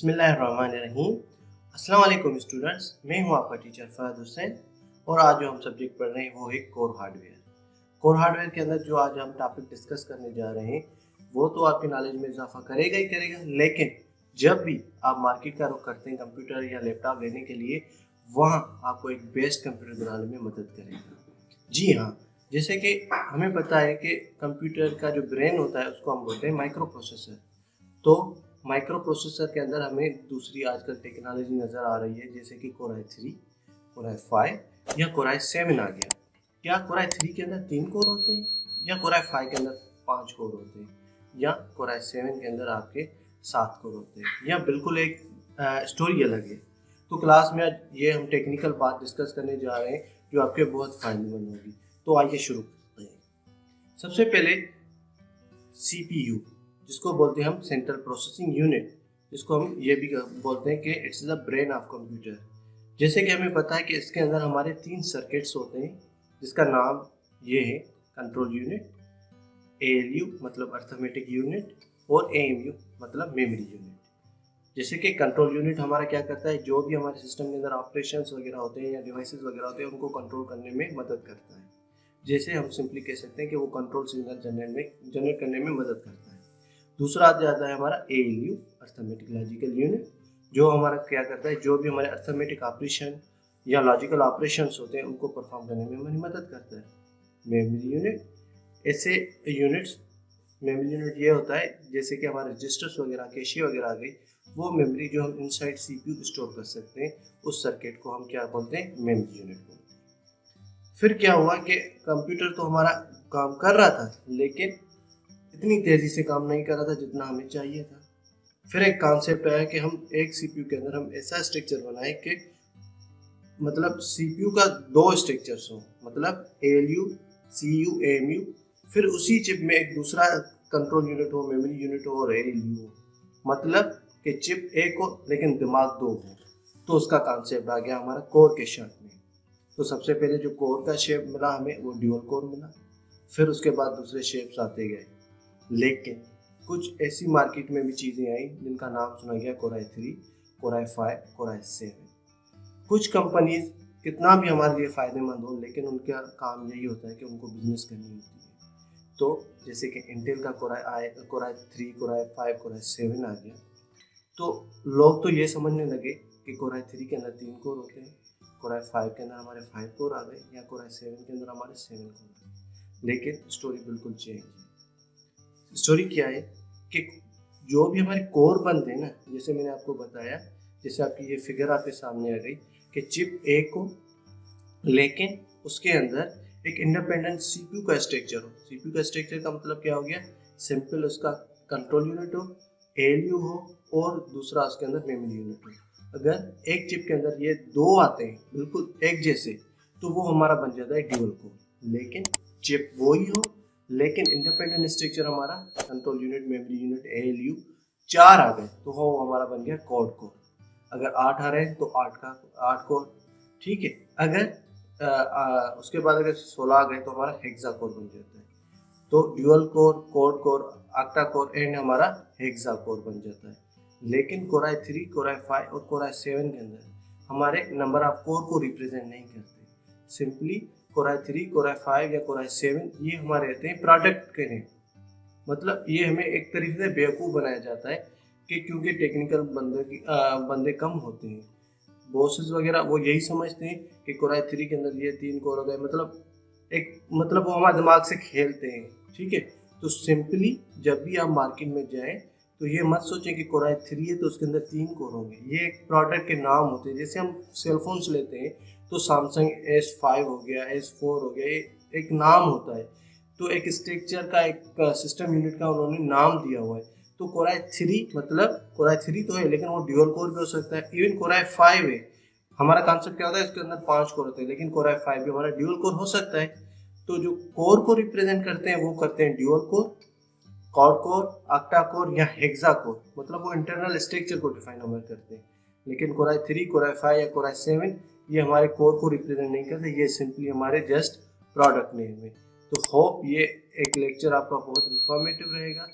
बिस्मिल्लाहिर्रहमानिर्रहीम। अस्सलाम वालेकुम स्टूडेंट्स, मैं हूं आपका टीचर फहद हुसैन और आज जो हम सब्जेक्ट पढ़ रहे हैं वो है कोर हार्डवेयर। कोर हार्डवेयर के अंदर जो आज हम टॉपिक डिस्कस करने जा रहे हैं वो तो आपकी नॉलेज में इजाफा करेगा ही करेगा, लेकिन जब भी आप मार्केट का रुख करते हैं कंप्यूटर या लैपटॉप लेने के लिए, वहाँ आपको एक बेस्ट कंप्यूटर बनाने में मदद करेगा। जी हाँ, जैसे कि हमें पता है कि कंप्यूटर का जो ब्रेन होता है उसको हम बोलते हैं माइक्रो प्रोसेसर। तो माइक्रो प्रोसेसर के अंदर हमें दूसरी आजकल टेक्नोलॉजी नज़र आ रही है, जैसे कि Core i3, Core i5 या Core i7 आ गया। क्या Core i3 के अंदर 3 कोर होते हैं या Core i5 के अंदर 5 कोर होते हैं या Core i7 के अंदर आपके 7 कोर होते हैं, या बिल्कुल एक स्टोरी अलग है। तो क्लास में आज ये हम टेक्निकल बात डिस्कस करने जा रहे हैं जो आपके बहुत फायदेमंद होगी। तो आइए शुरू करते हैं। सबसे पहले CPU, जिसको बोलते हैं हम सेंट्रल प्रोसेसिंग यूनिट, जिसको हम ये भी बोलते हैं कि it's the brain of computer. जैसे कि हमें पता है कि इसके अंदर हमारे 3 सर्किट्स होते हैं, जिसका नाम ये है कंट्रोल यूनिट, ALU मतलब अर्थमेटिक यूनिट और AMU मतलब मेमोरी यूनिट। जैसे कि कंट्रोल यूनिट हमारा क्या करता है, जो भी हमारे सिस्टम के अंदर ऑपरेशंस वगैरह होते हैं या डिवाइसेस वगैरह होते हैं उनको कंट्रोल करने में मदद करता है। जैसे हम सिंपली कह सकते हैं कि वो कंट्रोल सिग्नल जनरेट करने में मदद करता है। दूसरा आ जाता है हमारा ALU अर्थमेटिक लॉजिकल यूनिट, जो हमारा क्या करता है, जो भी हमारे अर्थमेटिक ऑपरेशन या लॉजिकल ऑपरेशंस होते हैं उनको परफॉर्म करने में हमारी मदद करता है। मेमोरी यूनिट, ऐसे यूनिट्स मेमोरी यूनिट ये होता है जैसे कि हमारे रजिस्टर्स वगैरह कैशे वगैरह आ गई, वो मेमोरी जो हम इनसाइड CPU स्टोर कर सकते हैं, उस सर्किट को हम क्या बोलते हैं, मेमोरी यूनिट बोलते हैं। फिर क्या हुआ कि कंप्यूटर तो हमारा काम कर रहा था, लेकिन इतनी तेज़ी से काम नहीं कर रहा था जितना हमें चाहिए था। फिर एक कॉन्सेप्ट आया कि हम एक CPU के अंदर हम ऐसा स्ट्रक्चर बनाए कि मतलब CPU का 2 स्ट्रक्चर्स हो, मतलब ALU, CU, AMU, फिर उसी चिप में एक दूसरा कंट्रोल यूनिट हो, मेमोरी यूनिट हो और ALU हो, मतलब कि चिप एक हो लेकिन दिमाग 2 हो। तो उसका कॉन्सेप्ट आ गया हमारा कोर के शेप में। तो सबसे पहले जो कोर का शेप मिला हमें वो ड्यूल कोर मिला, फिर उसके बाद दूसरे शेप्स आते गए, लेकिन कुछ ऐसी मार्केट में भी चीज़ें आई जिनका नाम सुना गया Core i3, Core i5, Core i7। कुछ कंपनीज कितना भी हमारे लिए फ़ायदेमंद हो, लेकिन उनका काम यही होता है कि उनको बिजनेस करनी होती है। तो जैसे कि इंटेल का Core i3, Core i5, Core i7 आ गया, तो लोग तो ये समझने लगे कि Core i3 के अंदर 3 कोर होते हैं, Core i5 के अंदर हमारे 5 कोर आ गए या Core i7 के अंदर हमारे 7 कोर आ गए। लेकिन स्टोरी बिल्कुल चेंज है। स्टोरी क्या है कि जो भी हमारे कोर बनते हैं ना, जैसे मैंने आपको बताया, जैसे आपकी ये फिगर आपके सामने आ गई कि चिप एक हो लेकिन उसके अंदर एक इंडिपेंडेंट CPU का स्ट्रक्चर हो। CPU का स्ट्रक्चर का मतलब क्या हो गया, सिंपल उसका कंट्रोल यूनिट हो, ALU हो और दूसरा उसके अंदर मेमोरी यूनिट हो। अगर एक चिप के अंदर ये 2 आते हैं बिल्कुल एक जैसे, तो वो हमारा बन जाता है ड्यूल कोर। लेकिन चिप वो ही हो लेकिन इंडिपेंडेंट स्ट्रक्चर हमारा control unit, memory unit, ALU 4 आ गए, तो वो हमारा बन गया क्वाड कोर। अगर 8 आ रहे हैं तो 8 कोर, ठीक है। अगर उसके बाद अगर 16 आ गए तो हमारा हेक्सा कोर बन जाता है। तो dual core, quad core, octa core and हमारा हेक्सा कोर बन जाता है। लेकिन Core i3, Core i5 और Core i7 के अंदर हमारे नंबर ऑफ कोर को रिप्रेजेंट नहीं करते। Simply Core i3, Core i5 या Core i7 ये हमारे रहते हैं प्रोडक्ट के लिए। मतलब ये हमें एक तरीके से बेवकूफ़ बनाया जाता है कि क्योंकि टेक्निकल बंदे कम होते हैं, बॉसेस वगैरह वो यही समझते हैं कि Core i3 के अंदर ये 3 कोर हो गए, मतलब वो हमारे दिमाग से खेलते हैं, ठीक है। तो सिंपली जब भी आप मार्केट में जाएं तो ये मत सोचें कि Core i3 है तो उसके अंदर 3 कोर होंगे। ये एक प्रोडक्ट के नाम होते हैं। जैसे हम सेलफोन्स लेते हैं तो सैमसंग S5 हो गया, S4 हो गया, ये एक नाम होता है। तो एक स्ट्रक्चर का, एक सिस्टम यूनिट का उन्होंने नाम दिया हुआ है। तो Core i3 मतलब Core i3 तो है लेकिन वो ड्यूल कोर भी हो सकता है। इवन Core i5 है, हमारा कॉन्सेप्ट क्या होता है, इसके अंदर 5 कोर होते हैं, लेकिन Core i5 भी हमारा ड्यूल कोर हो सकता है। तो जो कोर को रिप्रेजेंट करते हैं वो करते हैं dual core, quad core, octa core या हेक्सा कोर, मतलब वो इंटरनल स्ट्रक्चर को डिफाइन हमारे करते हैं। लेकिन Core i3, Core i5 या Core i7 ये हमारे कोर को रिप्रेजेंट नहीं करते, ये सिंपली हमारे जस्ट प्रोडक्ट नेम है। तो होप ये एक लेक्चर आपका बहुत इंफॉर्मेटिव रहेगा।